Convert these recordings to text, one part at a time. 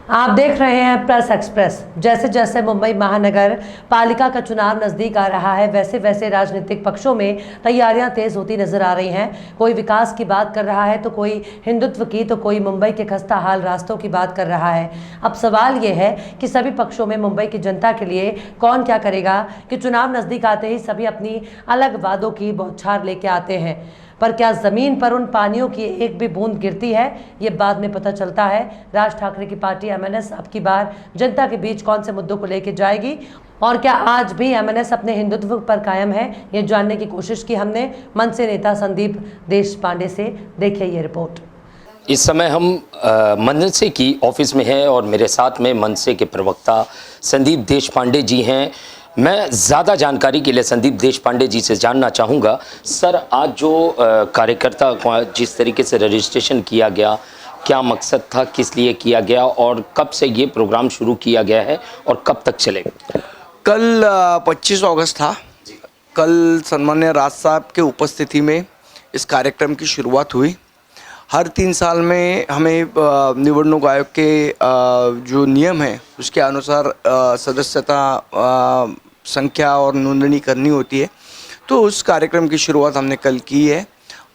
आप देख रहे हैं प्रेस एक्सप्रेस। जैसे जैसे मुंबई महानगर पालिका का चुनाव नजदीक आ रहा है, वैसे वैसे राजनीतिक पक्षों में तैयारियां तेज होती नजर आ रही हैं। कोई विकास की बात कर रहा है तो कोई हिंदुत्व की, तो कोई मुंबई के खस्ता हाल रास्तों की बात कर रहा है। अब सवाल ये है कि सभी पक्षों में मुंबई की जनता के लिए कौन क्या करेगा कि चुनाव नजदीक आते ही सभी अपनी अलग वादों की बौछार लेके आते हैं, पर क्या जमीन पर उन पानियों की एक भी बूंद गिरती है, ये बाद में पता चलता है। राज ठाकरे की पार्टी एमएनएस अब की बार जनता के बीच कौन से मुद्दों को लेकर जाएगी और क्या आज भी एमएनएस अपने हिंदुत्व पर कायम है, ये जानने की कोशिश की हमने मनसे नेता संदीप देशपांडे से। देखिए ये रिपोर्ट। इस समय हम मनसे की ऑफिस में हैं और मेरे साथ में मनसे के प्रवक्ता संदीप देशपांडे जी हैं। मैं ज़्यादा जानकारी के लिए संदीप देशपांडे जी से जानना चाहूँगा, सर आज जो कार्यकर्ता को जिस तरीके से रजिस्ट्रेशन किया गया, क्या मकसद था, किस लिए किया गया और कब से ये प्रोग्राम शुरू किया गया है और कब तक चलेगा? कल 25 अगस्त था। कल सन्मान्य राज साहब के उपस्थिति में इस कार्यक्रम की शुरुआत हुई। हर 3 साल में हमें निवडणूक आयोग के जो नियम है उसके अनुसार सदस्यता संख्या और नोंदणी करनी होती है, तो उस कार्यक्रम की शुरुआत हमने कल की है।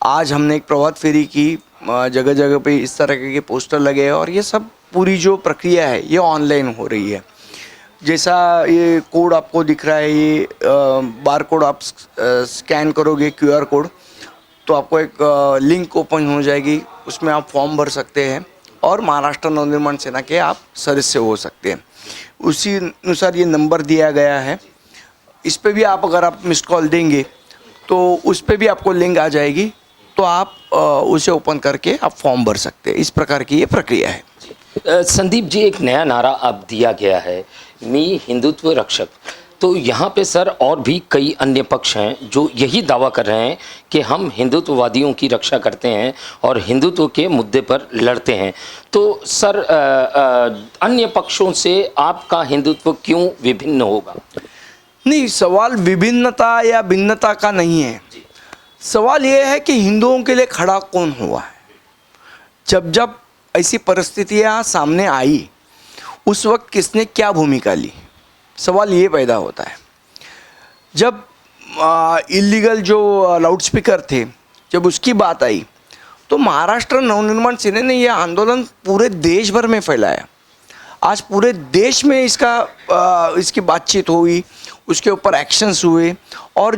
आज हमने एक प्रभात फेरी की, जगह जगह पे इस तरह के पोस्टर लगे हैं और ये सब पूरी जो प्रक्रिया है ये ऑनलाइन हो रही है। जैसा ये कोड आपको दिख रहा है, ये बार कोड आप स्कैन करोगे, QR कोड, तो आपको एक लिंक ओपन हो जाएगी, उसमें आप फॉर्म भर सकते हैं और महाराष्ट्र नवनिर्माण सेना के आप सदस्य हो सकते हैं। उसी अनुसार ये नंबर दिया गया है, इस पे भी आप अगर आप मिस्ड कॉल देंगे तो उस पे भी आपको लिंक आ जाएगी, तो आप उसे ओपन करके आप फॉर्म भर सकते हैं। इस प्रकार की ये प्रक्रिया है। संदीप जी, एक नया नारा अब दिया गया है, मी हिंदुत्व रक्षक। तो यहाँ पे सर और भी कई अन्य पक्ष हैं जो यही दावा कर रहे हैं कि हम हिंदुत्ववादियों की रक्षा करते हैं और हिंदुत्व के मुद्दे पर लड़ते हैं। तो सर अन्य पक्षों से आपका हिंदुत्व क्यों विभिन्न होगा? नहीं, सवाल विभिन्नता या भिन्नता का नहीं है। सवाल ये है कि हिंदुओं के लिए खड़ा कौन हुआ है। जब जब ऐसी परिस्थितियाँ सामने आई उस वक्त किसने क्या भूमिका ली, सवाल ये पैदा होता है। जब इलीगल जो लाउडस्पीकर थे, जब उसकी बात आई तो महाराष्ट्र नवनिर्माण सेना ने यह आंदोलन पूरे देश भर में फैलाया। आज पूरे देश में इसकी बातचीत हुई, उसके ऊपर एक्शंस हुए और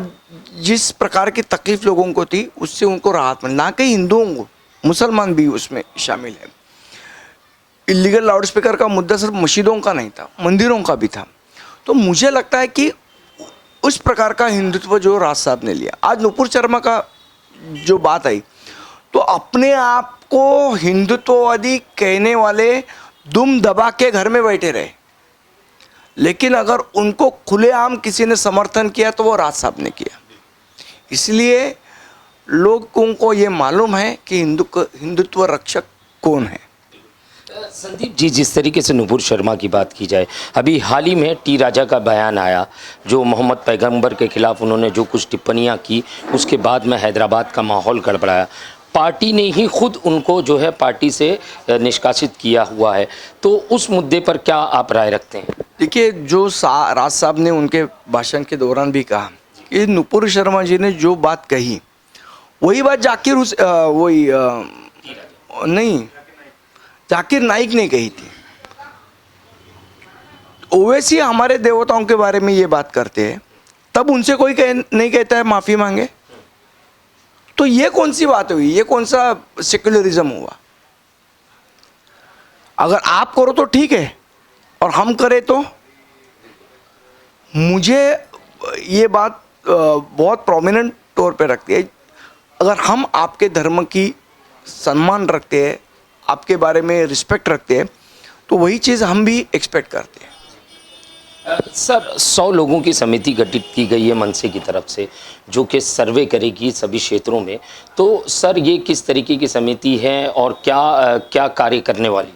जिस प्रकार की तकलीफ लोगों को थी उससे उनको राहत मिली। ना कि हिंदुओं को, मुसलमान भी उसमें शामिल है। इलीगल लाउडस्पीकर का मुद्दा सिर्फ मस्जिदों का नहीं था, मंदिरों का भी था। तो मुझे लगता है कि उस प्रकार का हिंदुत्व जो राज साहब ने लिया, आज नुपुर शर्मा का जो बात आई, तो अपने आप को हिंदुत्ववादी कहने वाले दुम दबा के घर में बैठे रहे, लेकिन अगर उनको खुलेआम किसी ने समर्थन किया तो वो राज साहब ने किया। इसलिए लोगों को ये मालूम है कि हिंदुत्व रक्षक कौन है। संदीप जी, जिस तरीके से नुपुर शर्मा की बात की जाए, अभी हाल ही में टी राजा का बयान आया जो मोहम्मद पैगंबर के खिलाफ उन्होंने जो कुछ टिप्पणियां की, उसके बाद में हैदराबाद का माहौल गड़बड़ाया। पार्टी ने ही खुद उनको जो है पार्टी से निष्कासित किया हुआ है, तो उस मुद्दे पर क्या आप राय रखते हैं? देखिए, जो राज साहब ने उनके भाषण के दौरान भी कहा कि नुपुर शर्मा जी ने जो बात कही वही बात जाकिर नाइक ने कही थी। ओवैसी हमारे देवताओं के बारे में ये बात करते हैं, तब उनसे कोई नहीं कहता है माफ़ी मांगे। तो ये कौन सी बात हुई, ये कौन सा सेक्युलरिज्म हुआ? अगर आप करो तो ठीक है और हम करें तो? मुझे ये बात बहुत प्रोमिनेंट तौर पे रखती है। अगर हम आपके धर्म की सम्मान रखते हैं, आपके बारे में रिस्पेक्ट रखते हैं, तो वही चीज़ हम भी एक्सपेक्ट करते हैं। सर 100 लोगों की समिति गठित की गई है मनसे की तरफ से जो कि सर्वे करेगी सभी क्षेत्रों में। तो सर ये किस तरीके की समिति है और क्या क्या कार्य करने वाली है?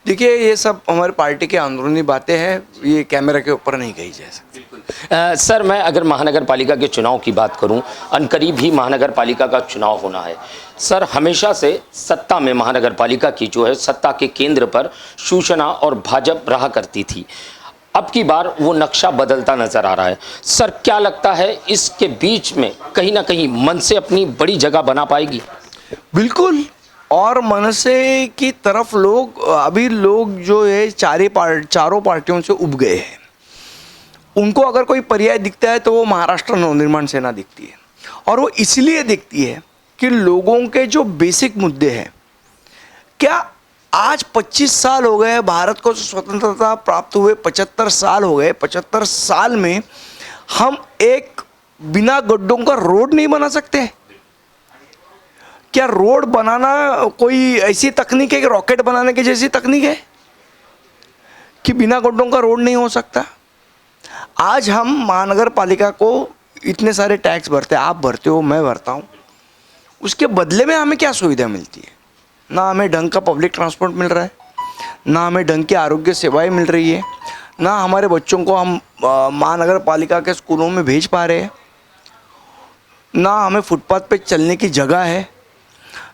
देखिए, ये सब हमारी पार्टी के अंदरूनी बातें हैं, ये कैमरा के ऊपर नहीं कही जा सकती। सर, मैं अगर महानगर पालिका के चुनाव की बात करूं, अनकरीब ही महानगर पालिका का चुनाव होना है। सर, हमेशा से सत्ता में महानगर पालिका की जो है सत्ता के केंद्र पर शिवसेना और भाजपा रहा करती थी। अब की बार वो नक्शा बदलता नजर आ रहा है। सर, क्या लगता है इसके बीच में कहीं ना कहीं मन से अपनी बड़ी जगह बना पाएगी? बिल्कुल, और मनसे की तरफ अभी लोग जो है चारों पार्टियों से उब गए हैं। उनको अगर कोई पर्याय दिखता है तो वो महाराष्ट्र नवनिर्माण सेना दिखती है, और वो इसलिए दिखती है कि लोगों के जो बेसिक मुद्दे हैं, क्या आज 25 साल हो गए भारत को स्वतंत्रता प्राप्त हुए, 75 साल हो गए। 75 साल में हम एक बिना गड्ढों का रोड नहीं बना सकते? क्या रोड बनाना कोई ऐसी तकनीक है कि रॉकेट बनाने की जैसी तकनीक है कि बिना गड्ढों का रोड नहीं हो सकता? आज हम महानगर पालिका को इतने सारे टैक्स भरते हैं, आप भरते हो, मैं भरता हूँ, उसके बदले में हमें क्या सुविधा मिलती है? ना हमें ढंग का पब्लिक ट्रांसपोर्ट मिल रहा है, ना हमें ढंग की आरोग्य सेवाएं मिल रही है, ना हमारे बच्चों को हम महानगर पालिका के स्कूलों में भेज पा रहे हैं, ना हमें फुटपाथ पे चलने की जगह है,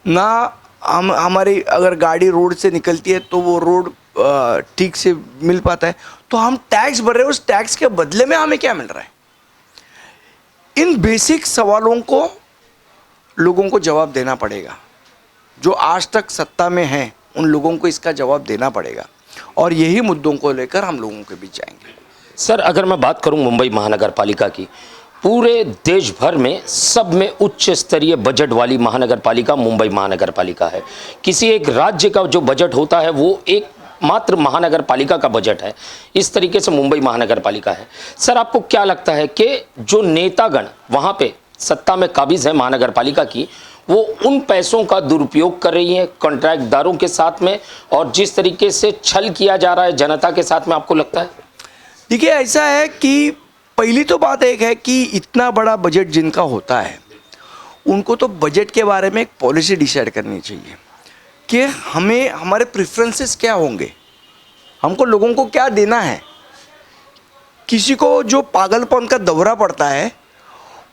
ना हमारी अगर गाड़ी रोड से निकलती है तो वो रोड ठीक से मिल पाता है। तो हम टैक्स भर रहे हैं, उस टैक्स के बदले में हमें क्या मिल रहा है? इन बेसिक सवालों को लोगों को जवाब देना पड़ेगा। जो आज तक सत्ता में हैं उन लोगों को इसका जवाब देना पड़ेगा, और यही मुद्दों को लेकर हम लोगों के बीच जाएंगे। सर, अगर मैं बात करूं मुंबई महानगर पालिका की, पूरे देश भर में सब में उच्च स्तरीय बजट वाली महानगर पालिका मुंबई महानगर पालिका है। किसी एक राज्य का जो बजट होता है वो एक मात्र महानगर पालिका का बजट है, इस तरीके से मुंबई महानगर पालिका है। सर, आपको क्या लगता है कि जो नेतागण वहाँ पे सत्ता में काबिज है महानगर पालिका की, वो उन पैसों का दुरुपयोग कर रही है कॉन्ट्रैक्टदारों के साथ में, और जिस तरीके से छल किया जा रहा है जनता के साथ में, आपको लगता है? देखिए, ऐसा है कि पहली तो बात एक है कि इतना बड़ा बजट जिनका होता है उनको तो बजट के बारे में एक पॉलिसी डिसाइड करनी चाहिए कि हमें हमारे प्रेफरेंसेस क्या होंगे, हमको लोगों को क्या देना है। किसी को जो पागलपन का दौरा पड़ता है,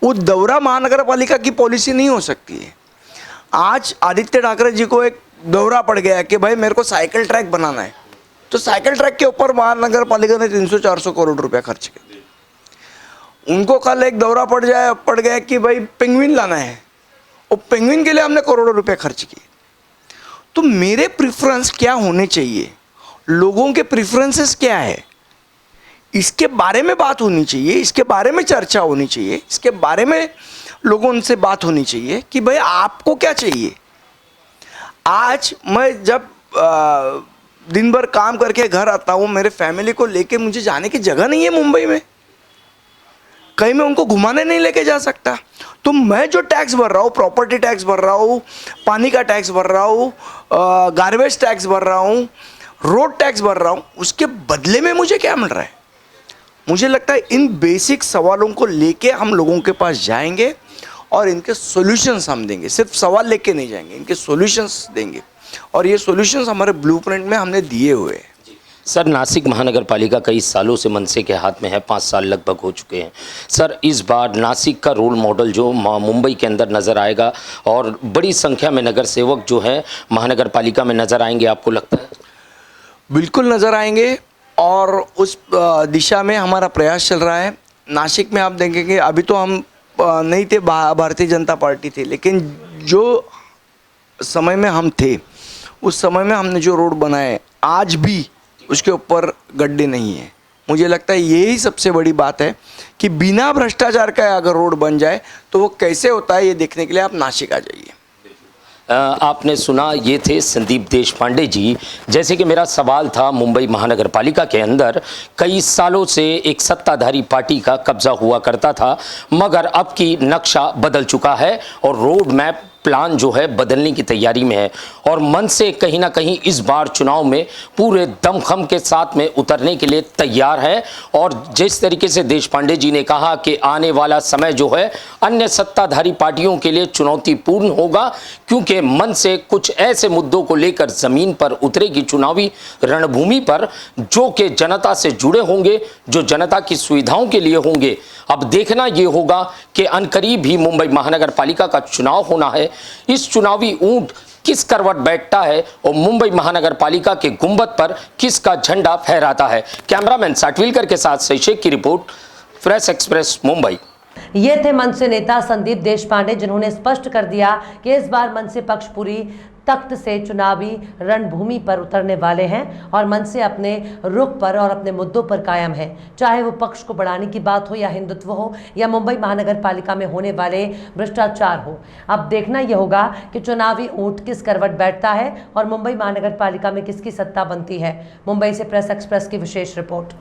वो दौरा महानगर पालिका की पॉलिसी नहीं हो सकती है। आज आदित्य ठाकरे जी को एक दौरा पड़ गया कि भाई मेरे को साइकिल ट्रैक बनाना है, तो साइकिल ट्रैक के ऊपर महानगर पालिका ने 300-400 करोड़ रुपया खर्च किया। उनको कल एक दौरा पड़ गया कि भाई पेंगुइन लाना है, और पेंगुइन के लिए हमने करोड़ों रुपए खर्च किए। तो मेरे प्रेफरेंस क्या होने चाहिए, लोगों के प्रेफरेंसेस क्या है, इसके बारे में बात होनी चाहिए, इसके बारे में चर्चा होनी चाहिए, इसके बारे में लोगों से बात होनी चाहिए कि भाई आपको क्या चाहिए। आज मैं जब दिन भर काम करके घर आता हूँ, मेरे फैमिली को लेके मुझे जाने की जगह नहीं है मुंबई में, कहीं मैं उनको घुमाने नहीं लेके जा सकता। तो मैं जो टैक्स भर रहा हूँ, प्रॉपर्टी टैक्स भर रहा हूँ, पानी का टैक्स भर रहा हूँ, गार्बेज टैक्स भर रहा हूँ, रोड टैक्स भर रहा हूँ, उसके बदले में मुझे क्या मिल रहा है? मुझे लगता है इन बेसिक सवालों को लेके हम लोगों के पास जाएंगे और इनके सॉल्यूशंस हम देंगे। सिर्फ सवाल लेके नहीं जाएंगे, इनके सॉल्यूशंस देंगे, और ये सॉल्यूशंस हमारे ब्लूप्रिंट में हमने दिए हुए हैं। सर, नासिक महानगर पालिका कई सालों से मनसे के हाथ में है, 5 साल लगभग हो चुके हैं। सर, इस बार नासिक का रोल मॉडल जो मुंबई के अंदर नज़र आएगा, और बड़ी संख्या में नगर सेवक जो हैं महानगर पालिका में नज़र आएंगे, आपको लगता है? बिल्कुल नज़र आएंगे, और उस दिशा में हमारा प्रयास चल रहा है। नासिक में आप देखेंगे, अभी तो हम नहीं थे, भारतीय जनता पार्टी थी, लेकिन जो समय में हम थे उस समय में हमने जो रोड बनाए, आज भी उसके ऊपर गड्ढे नहीं है। मुझे लगता है यही सबसे बड़ी बात है कि बिना भ्रष्टाचार का अगर रोड बन जाए तो वो कैसे होता है, ये देखने के लिए आप नासिक आ जाइए। आपने सुना, ये थे संदीप देशपांडे जी। जैसे कि मेरा सवाल था, मुंबई महानगर पालिका के अंदर कई सालों से एक सत्ताधारी पार्टी का कब्जा हुआ करता था, मगर अब की नक्शा बदल चुका है और रोड मैप प्लान जो है बदलने की तैयारी में है और मन से कहीं ना कहीं इस बार चुनाव में पूरे दमखम के साथ में उतरने के लिए तैयार है। और जिस तरीके से देश पांडे जी ने कहा कि आने वाला समय जो है अन्य सत्ताधारी पार्टियों के लिए चुनौतीपूर्ण होगा, क्योंकि मन से कुछ ऐसे मुद्दों को लेकर जमीन पर उतरेगी चुनावी रणभूमि पर, जो कि जनता से जुड़े होंगे, जो जनता की सुविधाओं के लिए होंगे। अब देखना यह होगा कि अनकरीब ही मुंबई महानगर पालिका का चुनाव होना है। इस चुनावी ऊंट किस करवट बैठता है और मुंबई महानगर पालिका के गुंबद पर किसका झंडा फहराता है। कैमरामैन साटविलकर के साथ सही शेख की रिपोर्ट, प्रेस एक्सप्रेस मुंबई। ये थे मनसे नेता संदीप देशपांडे, जिन्होंने स्पष्ट कर दिया कि इस बार मनसे पक्ष पूरी तख्त से चुनावी रणभूमि पर उतरने वाले हैं और मनसे अपने रुख पर और अपने मुद्दों पर कायम है, चाहे वो पक्ष को बढ़ाने की बात हो या हिंदुत्व हो या मुंबई महानगर पालिका में होने वाले भ्रष्टाचार हो। अब देखना यह होगा कि चुनावी ऊंट किस करवट बैठता है और मुंबई महानगर पालिका में किसकी सत्ता बनती है। मुंबई से प्रेस एक्सप्रेस की विशेष रिपोर्ट।